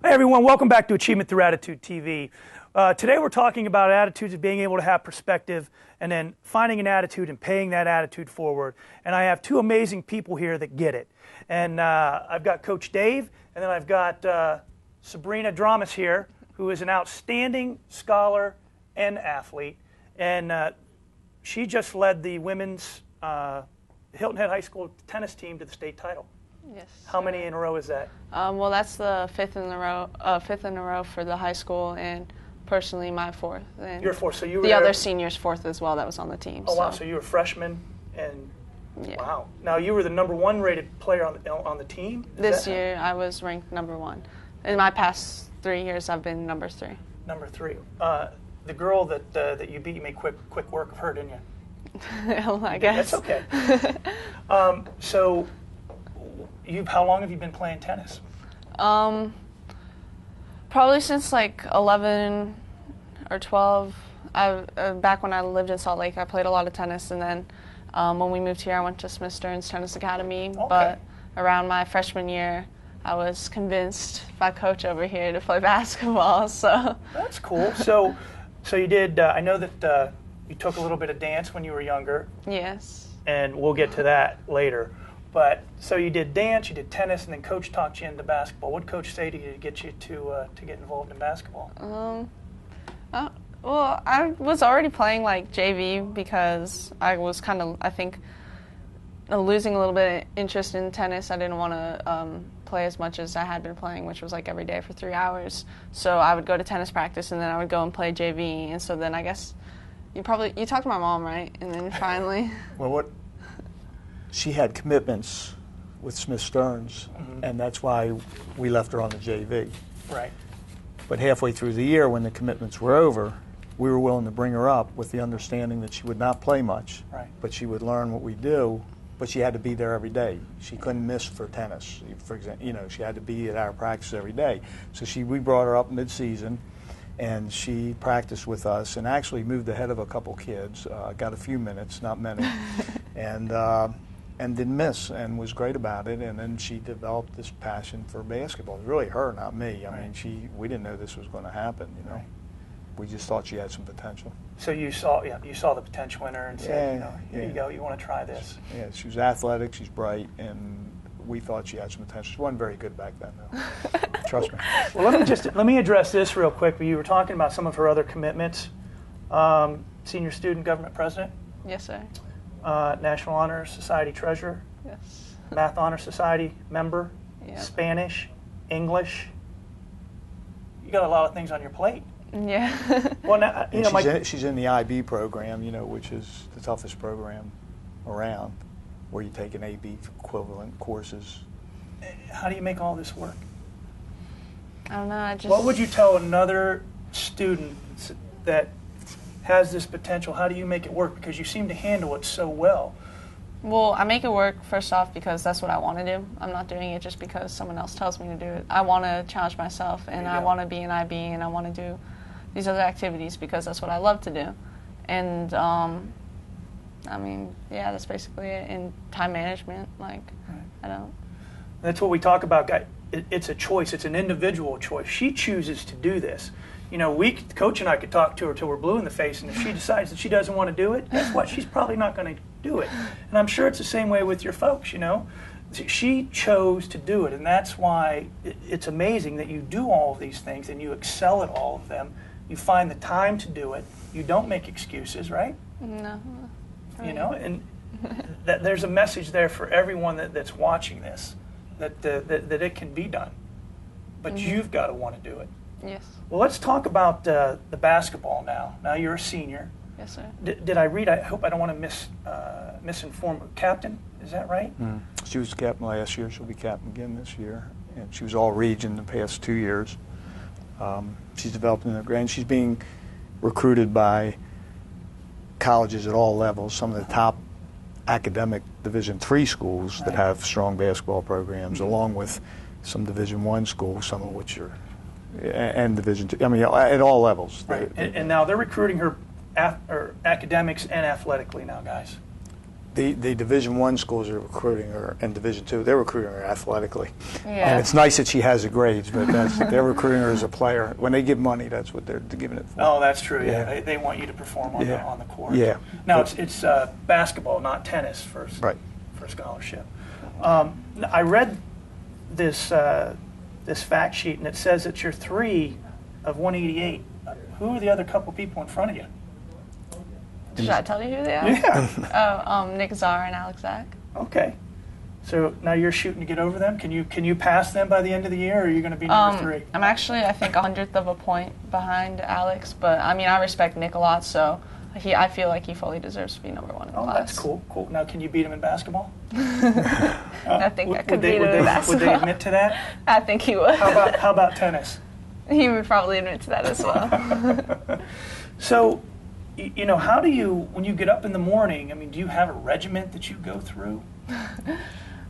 Hey everyone, welcome back to Achievement Through Attitude TV. Today we're talking about attitudes of being able to have perspective and then finding an attitude and paying that attitude forward. And I have two amazing people here that get it. And I've got Coach Dave, and then I've got Sabrina Drammis here, who is an outstanding scholar and athlete. And she just led the women's Hilton Head High School tennis team to the state title. Yes. How many in a row is that? Well, that's the fifth in a row for the high school, and personally my fourth. And You're fourth, so you were the there. other senior's fourth as well. That was on the team. Oh wow! So you were a freshman, and yeah. Wow. Now you were the #1 rated player on the team. This year I was ranked #1. In my past 3 years, I've been number 3. Number 3. The girl that you beat, you made quick work of her, didn't you? Well, I guess. That's okay. So, how long have you been playing tennis? Probably since like 11 or 12. Back when I lived in Salt Lake, I played a lot of tennis, and then when we moved here, I went to Smith Stearns Tennis Academy. Okay. But around my freshman year, I was convinced by coach over here to play basketball. So that's cool. So you did. I know that you took a little bit of dance when you were younger. Yes. And we'll get to that later. But so you did dance, you did tennis, and then coach talked you into basketball. What did coach say to you to get you to get involved in basketball? Well, I was already playing like JV because I was kind of, I think, losing a little bit of interest in tennis. I didn't want to play as much as I had been playing, which was like every day for 3 hours. So I would go to tennis practice, and then I would go and play JV. And so then I guess you talked to my mom, right? And then finally. Well, she had commitments with Smith Stearns, and that's why we left her on the JV. Right. But halfway through the year, when the commitments were over, we were willing to bring her up with the understanding that she would not play much, right, but she would learn what we do. But she had to be there every day. She couldn't miss for tennis, for example. You know, she had to be at our practice every day. So we brought her up mid-season, and she practiced with us and actually moved ahead of a couple kids. Got a few minutes, not many, and didn't miss, and was great about it. And then she developed this passion for basketball. It was really her, not me. I mean, we didn't know this was going to happen. You know, we just thought she had some potential. So you saw the potential in her and said, here you go, you want to try this. Yeah, she was athletic, she's bright, and we thought she had some potential. She wasn't very good back then, though. Trust me. Well, let me address this real quick. You were talking about some of her other commitments. Senior student government president. Yes, sir. National Honor Society treasurer. Yes. Math Honor Society member. Yep. Spanish, English. You got a lot of things on your plate. Yeah. Well, now, she's in the IB program, which is the toughest program around, where you take an AB equivalent courses. How do you make all this work? I don't know. What would you tell another student that has this potential? How do you make it work? Because you seem to handle it so well. Well, I make it work, first off, because that's what I want to do. I'm not doing it just because someone else tells me to do it. I want to challenge myself, and I want to be an IB, and I want to do these other activities because that's what I love to do. And, I mean, yeah, that's basically it. And time management, That's what we talk about, guys. It's a choice. It's an individual choice. She chooses to do this. Coach and I could talk to her till we're blue in the face, and if she decides that she doesn't want to do it, guess what? She's probably not going to do it. And I'm sure it's the same way with your folks, She chose to do it, and that's why it's amazing that you do all of these things and you excel at all of them. You find the time to do it. You don't make excuses, right? No. And that there's a message there for everyone that's watching this, that it can be done. But you've got to want to do it. Yes. Well, let's talk about the basketball now. Now you're a senior. Yes, sir. Did I read? I hope I don't want to misinform. Captain, is that right? She was captain last year. She'll be captain again this year. And she was all region the past 2 years. She's developing a grand. She's being recruited by colleges at all levels. Some of the top academic Division III schools that have strong basketball programs, along with some Division I schools, some of which are and Division II. I mean, at all levels. Right. And now they're recruiting her academics and athletically now, guys. the Division I schools are recruiting her, and Division II, they're recruiting her athletically. Yeah. And it's nice that she has the grades, but they're recruiting her as a player. When they give money, that's what they're giving it for. Oh, that's true. Yeah, Yeah. they want you to perform on the court. Yeah. Now it's basketball, not tennis, for scholarship. I read this fact sheet, and it says that you're 3 of 188. Who are the other couple people in front of you? Should I tell you who they are? Yeah. Nick Czar and Alex Zach. Okay. So now you're shooting to get over them. Can you pass them by the end of the year, or are you going to be number 3? I'm actually, I think, 100th of a point behind Alex, but I mean, I respect Nick a lot, so I feel like he fully deserves to be number 1 in the class. That's cool. Cool. Now, can you beat him in basketball? I think I could beat him in basketball. Would they admit to that? I think he would. How about tennis? He would probably admit to that as well. So, how do you, when you get up in the morning, I mean, do you have a regiment that you go through?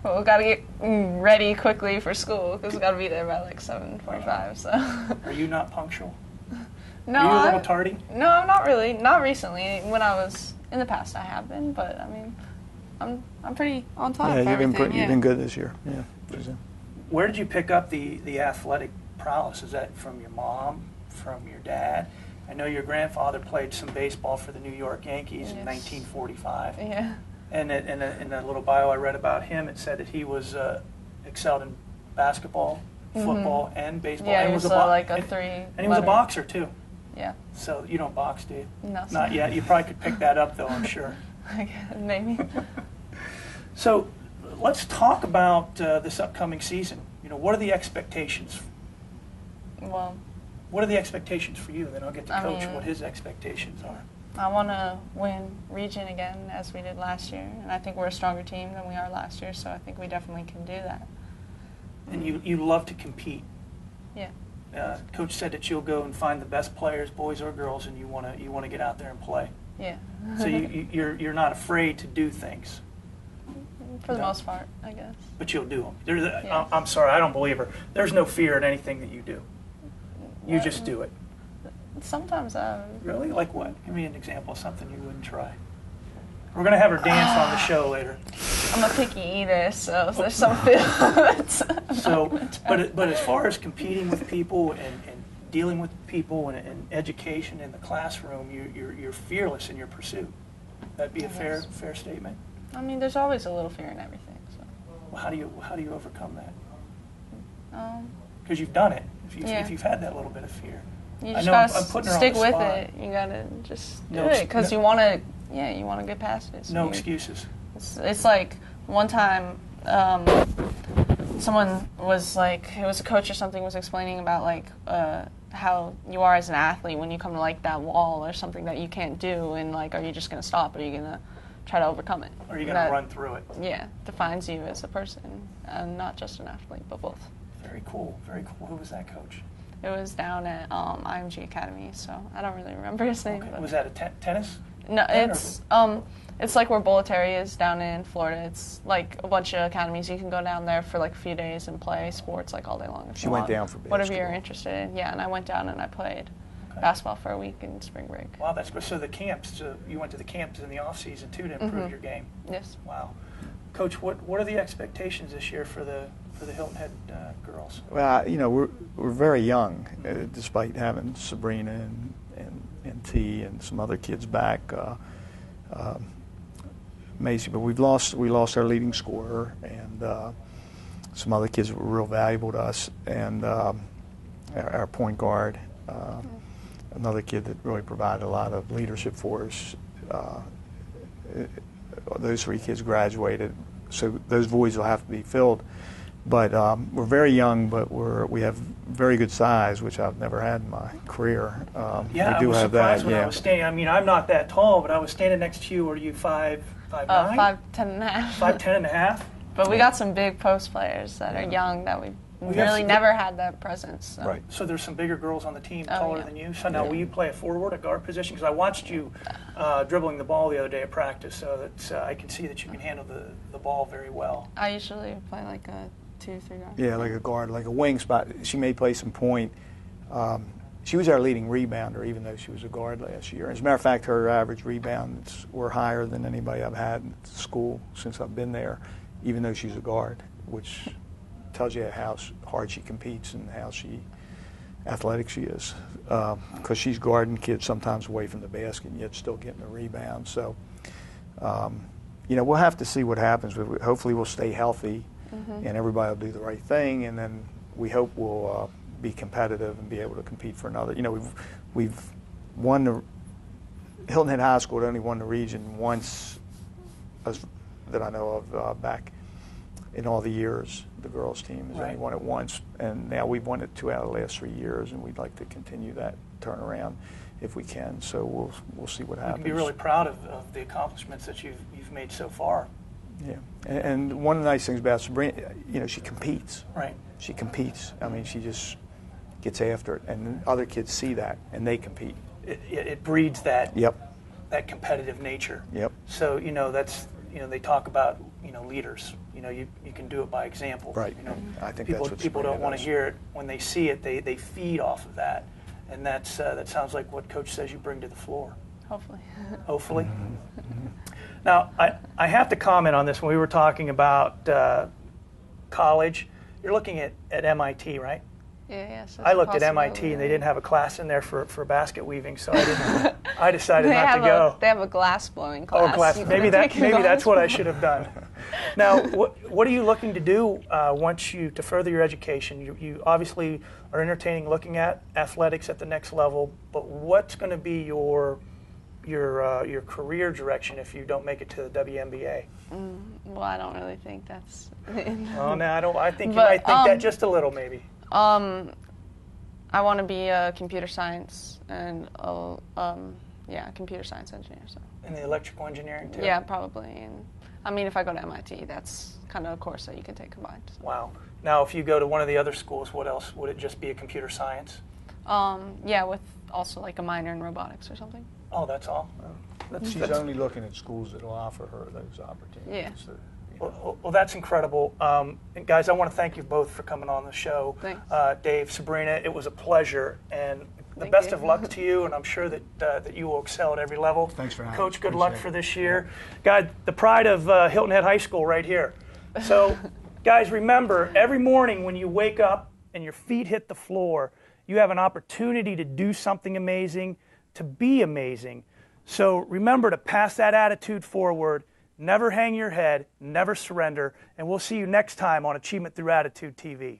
Well, we got to get ready quickly for school because we got to be there by like 7:45. So. Are you not punctual? No. Are you a little tardy? No, not really. Not recently. When I was in the past, I have been, but I mean, I'm pretty on top. Yeah, of everything. you've been good this year. Yeah. Where did you pick up the athletic prowess? Is that from your mom, from your dad? I know your grandfather played some baseball for the New York Yankees in 1945. Yeah. And in a little bio I read about him, it said that he was excelled in basketball, football, and baseball. Yeah, and he was like a 3. And he was a boxer too. Yeah. So you don't box, do you? No. Not yet. You probably could pick that up though, I'm sure. Maybe. So let's talk about this upcoming season. What are the expectations? Well, what are the expectations for you? Then I'll get to Coach what his expectations are. I want to win region again as we did last year, and I think we're a stronger team than we are last year, so I think we definitely can do that. And you love to compete. Yeah. Coach said that you'll go and find the best players, boys or girls, and you want to get out there and play. Yeah. So you're not afraid to do things. For the most part, I guess. But you'll do them. I'm sorry, I don't believe her. There's no fear in anything that you do. You just do it. Sometimes I... Really? Like what? Give me an example of something you wouldn't try. We're going to have her dance on the show later. I'm a picky eater, so if there's some foods. But as far as competing with people and dealing with people and education in the classroom, you're fearless in your pursuit. That'd be a fair statement. I mean, there's always a little fear in everything. So. Well, how do you overcome that? Because you've done it. If you've had that little bit of fear. You just gotta stick with it. You gotta just do it because you want to. Yeah, you want to get past it. No excuses. It's like one time, someone was like, it was a coach or something, was explaining about like how you are as an athlete when you come to like that wall or something that you can't do, and like, are you just gonna stop? Or are you gonna try to overcome it? Or are you gonna run through it? Yeah, defines you as a person, and not just an athlete, but both. Very cool. Very cool. Who was that coach? It was down at IMG Academy, so I don't really remember his name. Okay. Was that a tennis? No, it's like where Bolletary is down in Florida. It's like a bunch of academies. You can go down there for like a few days and play sports like all day long. She went down for basketball. Whatever you're interested in. Yeah, and I went down and I played basketball for a week in spring break. Wow, that's good. So the camps, you went to the camps in the off season too to improve your game. Yes. Wow, Coach, what are the expectations this year for the Hilton Head girls? Well, we're very young, despite having Sabrina and T and some other kids back, Macy. But we lost our leading scorer, and some other kids were real valuable to us, and our point guard, another kid that really provided a lot of leadership for us. Those 3 kids graduated, so those voids will have to be filled. But we're very young, but we have very good size, which I've never had in my career. Yeah, we do I was have surprised that. when I was standing. I mean, I'm not that tall, but I was standing next to you. Were you 5'9"? 5'10" and a half. 5'10" and a half. But we got some big post players that are young that we really never had that presence. So. Right. So there's some bigger girls on the team taller than you. So now will you play a forward, a guard position? Because I watched you dribbling the ball the other day at practice, so that I can see that you can handle the ball very well. I usually play like a 2-3 guard. Yeah, like a guard, like a wing spot. She may play some point. she was our leading rebounder, even though she was a guard last year. As a matter of fact, her average rebounds were higher than anybody I've had in school since I've been there, even though she's a guard, which tells you how hard she competes and how athletic she is. Because she's guarding kids sometimes away from the basket and yet still getting the rebound. So, we'll have to see what happens. Hopefully we'll stay healthy and everybody will do the right thing, and then we hope we'll be competitive and be able to compete for another. We've won the Hilton Head High School had only won the region once, that I know of, back in all the years. The girls team has only won it once, and now we've won it 2 out of the last 3 years, and we'd like to continue that turnaround if we can. So we'll see what happens. You can be really proud of the accomplishments that you've made so far. Yeah, and one of the nice things about Sabrina, she competes. Right. She competes. I mean, she just gets after it, and other kids see that, and they compete. It breeds that. Yep. That competitive nature. Yep. So that's they talk about leaders. You can do it by example. Right. I think people that's what people don't want to does. hear it when they see it. They feed off of that, and that sounds like what Coach says you bring to the floor. Hopefully. Hopefully. Mm-hmm. Now I have to comment on this when we were talking about college. You're looking at MIT, right? Yeah. So I looked at MIT and they didn't have a class in there for basket weaving, so I decided not to go. They have a glass blowing class. Oh, glass. Maybe that's what I should have done. Now, what are you looking to do to further your education? You obviously are entertaining looking at athletics at the next level, but what's going to be your career direction if you don't make it to the WNBA? Well, I don't really think that's. Oh no, I don't. I think you might think that just a little, maybe. I want to be a computer science and computer science engineer. So. And the electrical engineering too. Yeah, probably. And I mean, if I go to MIT, that's kind of a course that you can take combined. So. Wow. Now, if you go to one of the other schools, what else would it just be? A computer science? With also like a minor in robotics or something. Oh, that's all. She's only looking at schools that will offer her those opportunities. Yeah. So, Well, that's incredible. And guys, I want to thank you both for coming on the show. Thanks. Dave, Sabrina, it was a pleasure. And the Thank best you. of luck to you, and I'm sure that you will excel at every level. Thanks for having me. Coach, good luck Appreciate for it. this year. Guys, the pride of Hilton Head High School right here. So, guys, remember, every morning when you wake up and your feet hit the floor, you have an opportunity to do something amazing, to be amazing. So remember to pass that attitude forward. Never hang your head, never surrender, and we'll see you next time on Achievement Through Attitude TV.